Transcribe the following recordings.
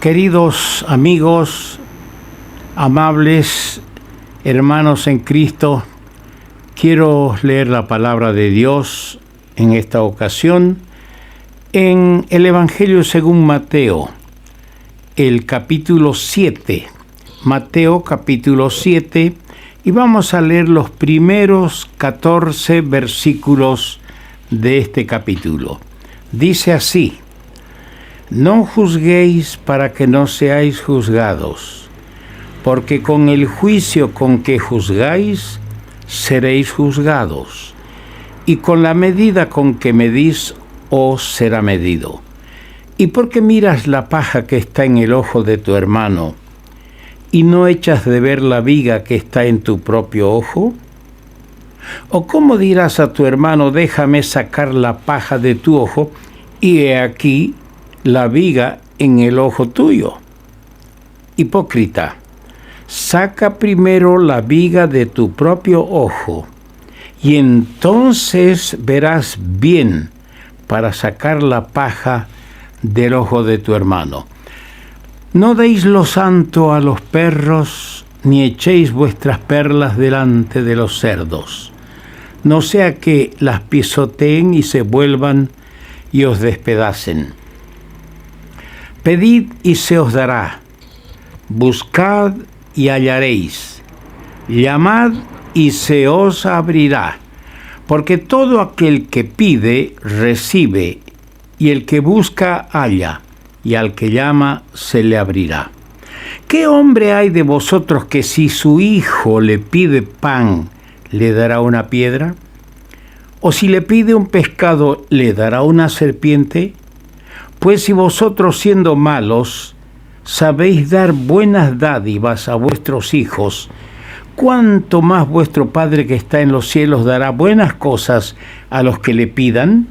Queridos amigos, amables hermanos en Cristo, quiero leer la palabra de Dios en esta ocasión en el Evangelio según Mateo, el capítulo 7. Mateo capítulo 7, y vamos a leer los primeros 14 versículos de este capítulo. Dice así: No juzguéis para que no seáis juzgados, porque con el juicio con que juzgáis, seréis juzgados, y con la medida con que medís, os será medido. ¿Y por qué miras la paja que está en el ojo de tu hermano, y no echas de ver la viga que está en tu propio ojo? ¿O cómo dirás a tu hermano, déjame sacar la paja de tu ojo, y he aquí la viga en el ojo tuyo? Hipócrita, saca primero la viga de tu propio ojo, y entonces verás bien para sacar la paja del ojo de tu hermano. No deis lo santo a los perros, ni echéis vuestras perlas delante de los cerdos, no sea que las pisoteen y se vuelvan y os despedacen. Pedid y se os dará, buscad y hallaréis, llamad y se os abrirá, porque todo aquel que pide, recibe, y el que busca, halla, y al que llama, se le abrirá. ¿Qué hombre hay de vosotros que si su hijo le pide pan, le dará una piedra? ¿O si le pide un pescado, le dará una serpiente? Pues si vosotros, siendo malos, sabéis dar buenas dádivas a vuestros hijos, ¿cuánto más vuestro Padre que está en los cielos dará buenas cosas a los que le pidan?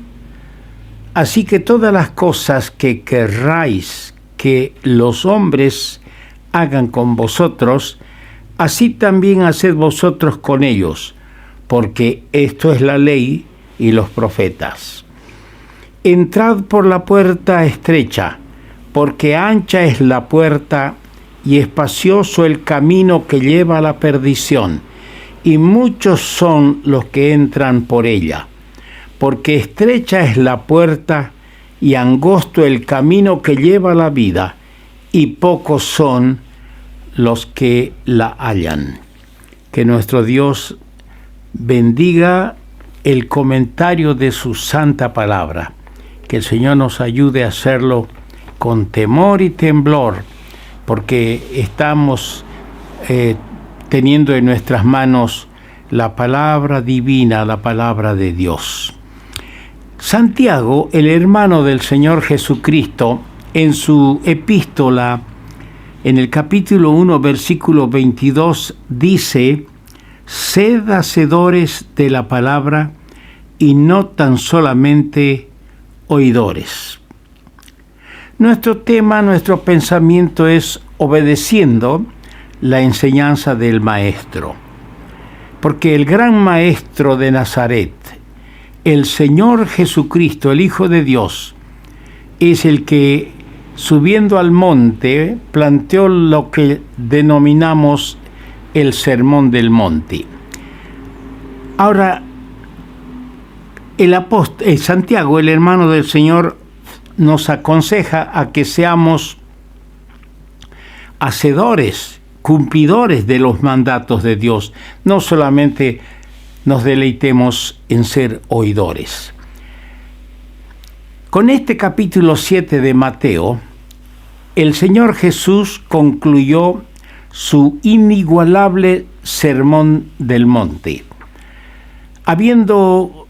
Así que todas las cosas que querráis que los hombres hagan con vosotros, así también haced vosotros con ellos, porque esto es la ley y los profetas. Entrad por la puerta estrecha, porque ancha es la puerta y espacioso el camino que lleva a la perdición, y muchos son los que entran por ella. Porque estrecha es la puerta y angosto el camino que lleva a la vida, y pocos son los que la hallan. Que nuestro Dios bendiga el comentario de su santa palabra. Que el Señor nos ayude a hacerlo con temor y temblor, porque estamos teniendo en nuestras manos la palabra divina, la palabra de Dios. Santiago, el hermano del Señor Jesucristo, en su epístola, en el capítulo 1, versículo 22, dice: Sed hacedores de la palabra y no tan solamente oidores. Nuestro tema, nuestro pensamiento es obedeciendo la enseñanza del Maestro. Porque el gran Maestro de Nazaret, el Señor Jesucristo, el Hijo de Dios, es el que, subiendo al monte, planteó lo que denominamos el Sermón del Monte. Ahora, Santiago, el hermano del Señor, nos aconseja a que seamos hacedores, cumplidores de los mandatos de Dios, no solamente nos deleitemos en ser oidores. Con este capítulo 7 de Mateo, el Señor Jesús concluyó su inigualable Sermón del Monte, habiendo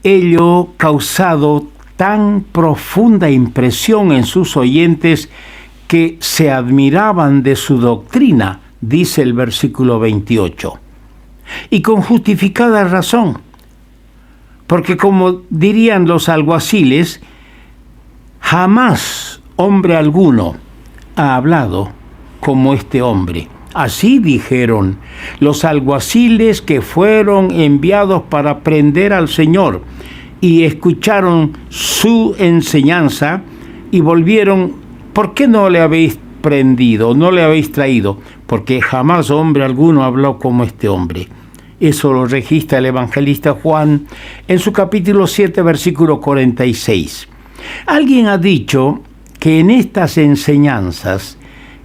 ello causado tan profunda impresión en sus oyentes que se admiraban de su doctrina, dice el versículo 28. Y con justificada razón, porque como dirían los alguaciles, jamás hombre alguno ha hablado como este hombre. Así dijeron los alguaciles que fueron enviados para prender al Señor, y escucharon su enseñanza y volvieron ¿Por qué no le habéis prendido, no le habéis traído? Porque jamás hombre alguno habló como este hombre. Eso lo registra el evangelista Juan en su capítulo 7, versículo 46. Alguien ha dicho que en estas enseñanzas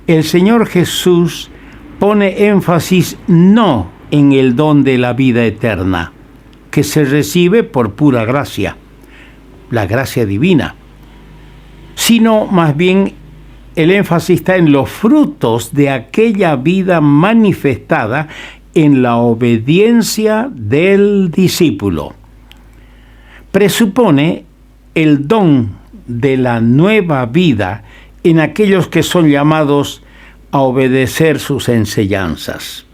el Señor Jesús pone énfasis no en el don de la vida eterna, que se recibe por pura gracia, la gracia divina, sino más bien el énfasis está en los frutos de aquella vida manifestada en la obediencia del discípulo. Presupone el don de la nueva vida en aquellos que son llamados a obedecer sus enseñanzas.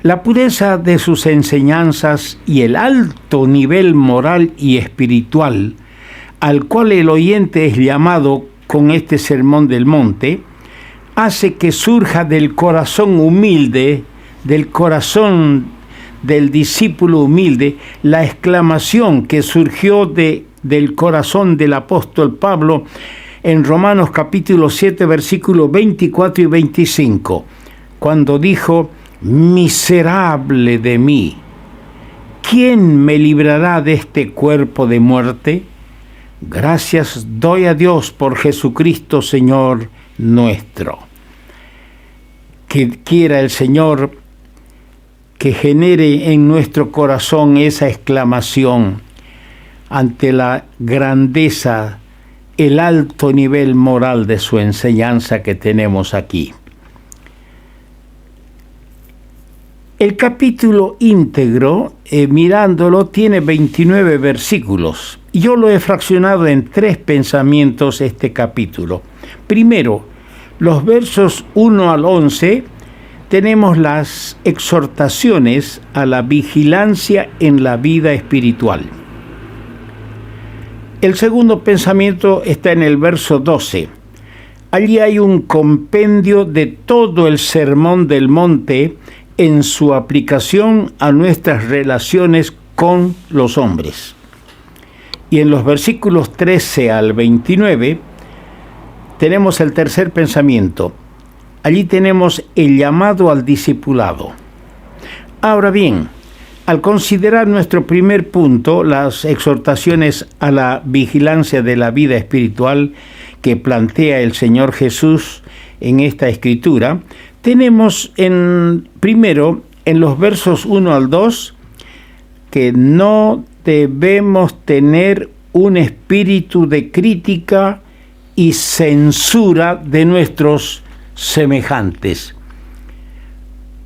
La pureza de sus enseñanzas y el alto nivel moral y espiritual al cual el oyente es llamado con este sermón del monte, hace que surja del corazón humilde, del corazón del discípulo humilde, la exclamación que surgió del corazón del apóstol Pablo en Romanos capítulo 7, versículos 24 y 25, cuando dijo: miserable de mí, ¿quién me librará de este cuerpo de muerte? Gracias doy a Dios por Jesucristo, Señor nuestro. Que quiera el Señor que genere en nuestro corazón esa exclamación ante la grandeza, el alto nivel moral de su enseñanza que tenemos aquí. El capítulo íntegro, mirándolo, tiene 29 versículos. Yo lo he fraccionado en 3 pensamientos este capítulo. Primero, los versos 1 al 11, tenemos las exhortaciones a la vigilancia en la vida espiritual. El segundo pensamiento está en el verso 12. Allí hay un compendio de todo el sermón del monte en su aplicación a nuestras relaciones con los hombres. Y en los versículos 13 al 29 tenemos el tercer pensamiento. Allí tenemos el llamado al discipulado. Ahora bien, al considerar nuestro primer punto, las exhortaciones a la vigilancia de la vida espiritual que plantea el Señor Jesús en esta escritura, tenemos primero en los versos 1 al 2 que no debemos tener un espíritu de crítica y censura de nuestros semejantes.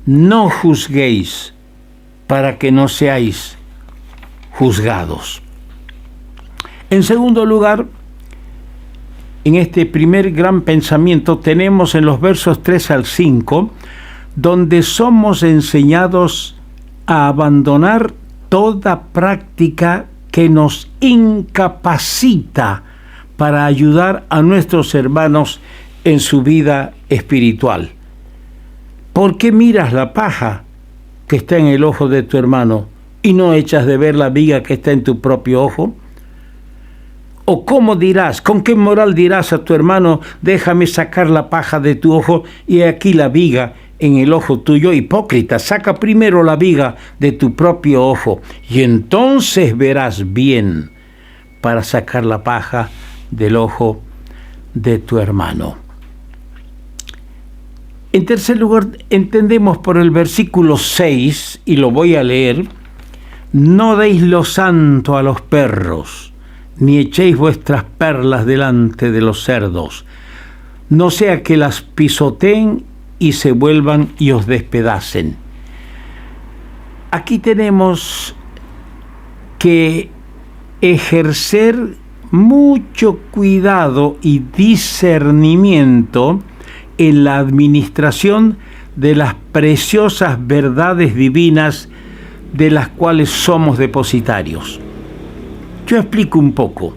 No juzguéis para que no seáis juzgados. En segundo lugar, en este primer gran pensamiento tenemos en los versos 3 al 5, donde somos enseñados a abandonar toda práctica que nos incapacita para ayudar a nuestros hermanos en su vida espiritual. ¿Por qué miras la paja que está en el ojo de tu hermano y no echas de ver la viga que está en tu propio ojo? ¿O cómo dirás, con qué moral dirás a tu hermano: déjame sacar la paja de tu ojo y aquí la viga en el ojo tuyo? Hipócrita, saca primero la viga de tu propio ojo y entonces verás bien para sacar la paja del ojo de tu hermano. En tercer lugar, entendemos por el versículo 6, y lo voy a leer: no deis lo santo a los perros, ni echéis vuestras perlas delante de los cerdos, no sea que las pisoteen y se vuelvan y os despedacen. Aquí tenemos que ejercer mucho cuidado y discernimiento en la administración de las preciosas verdades divinas de las cuales somos depositarios. Yo explico un poco.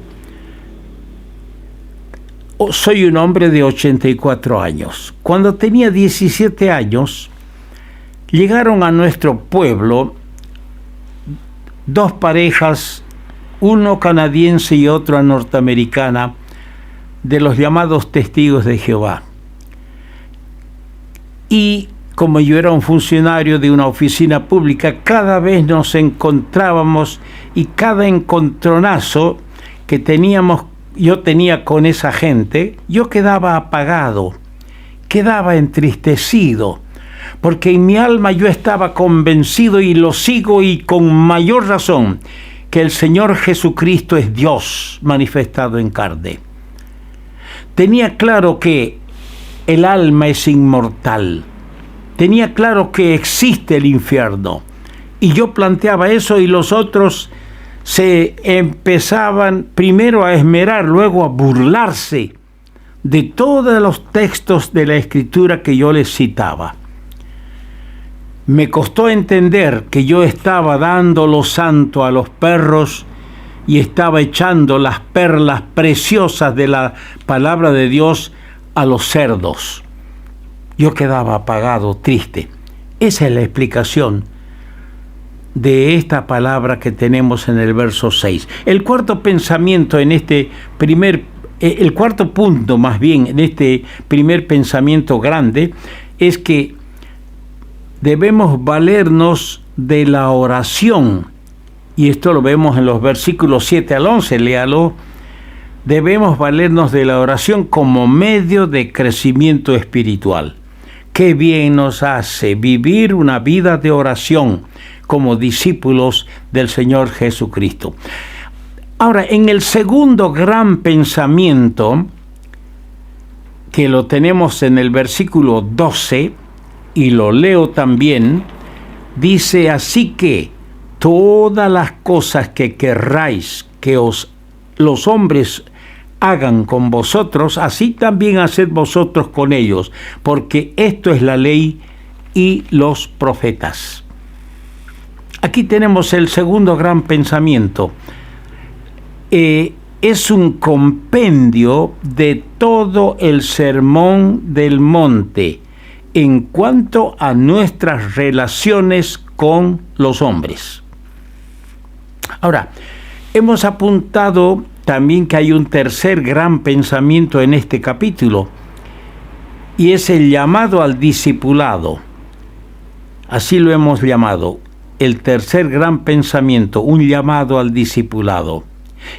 Soy un hombre de 84 años. Cuando tenía 17 años, llegaron a nuestro pueblo 2 parejas, uno canadiense y otra norteamericana, de los llamados testigos de Jehová. Y como yo era un funcionario de una oficina pública, cada vez nos encontrábamos y cada encontronazo que yo tenía con esa gente, yo quedaba apagado, quedaba entristecido, porque en mi alma yo estaba convencido, y lo sigo y con mayor razón, que el Señor Jesucristo es Dios manifestado en carne. Tenía claro que el alma es inmortal. Tenía claro que existe el infierno. Y yo planteaba eso, y los otros se empezaban primero a esmerar, luego a burlarse de todos los textos de la Escritura que yo les citaba. Me costó entender que yo estaba dando lo santo a los perros y estaba echando las perlas preciosas de la palabra de Dios a los cerdos. Yo quedaba apagado, triste. Esa es la explicación de esta palabra que tenemos en el verso 6. El cuarto pensamiento en el cuarto punto más bien en este primer pensamiento grande es que debemos valernos de la oración. Y esto lo vemos en los versículos 7 al 11, léalo. Debemos valernos de la oración como medio de crecimiento espiritual. Qué bien nos hace vivir una vida de oración como discípulos del Señor Jesucristo. Ahora, en el segundo gran pensamiento, que lo tenemos en el versículo 12, y lo leo también, dice: así que todas las cosas que querráis que los hombres hagan con vosotros, así también haced vosotros con ellos, porque esto es la ley y los profetas. Aquí tenemos el segundo gran pensamiento. Es un compendio de todo el sermón del monte en cuanto a nuestras relaciones con los hombres. Ahora, hemos apuntado también que hay un tercer gran pensamiento en este capítulo, y es el llamado al discipulado. Así lo hemos llamado, el tercer gran pensamiento, un llamado al discipulado.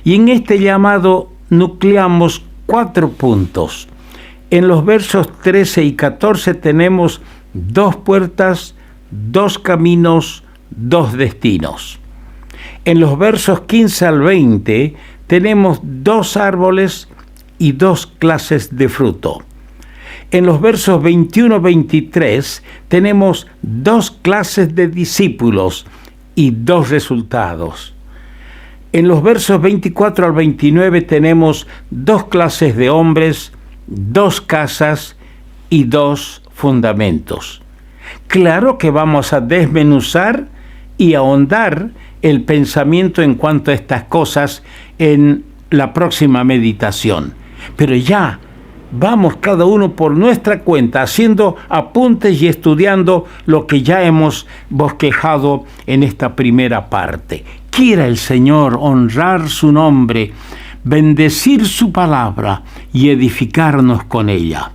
Y en este llamado nucleamos 4 puntos. En los versos 13 y 14 tenemos 2 puertas, 2 caminos, 2 destinos. En los versos 15 al 20 tenemos 2 árboles y 2 clases de fruto. En los versos 21-23 tenemos 2 clases de discípulos y 2 resultados. En los versos 24 al 29 tenemos 2 clases de hombres, 2 casas y 2 fundamentos. Claro que vamos a desmenuzar y ahondar el pensamiento en cuanto a estas cosas en la próxima meditación. Pero ya vamos cada uno por nuestra cuenta, haciendo apuntes y estudiando lo que ya hemos bosquejado en esta primera parte. Quiera el Señor honrar su nombre, bendecir su palabra y edificarnos con ella.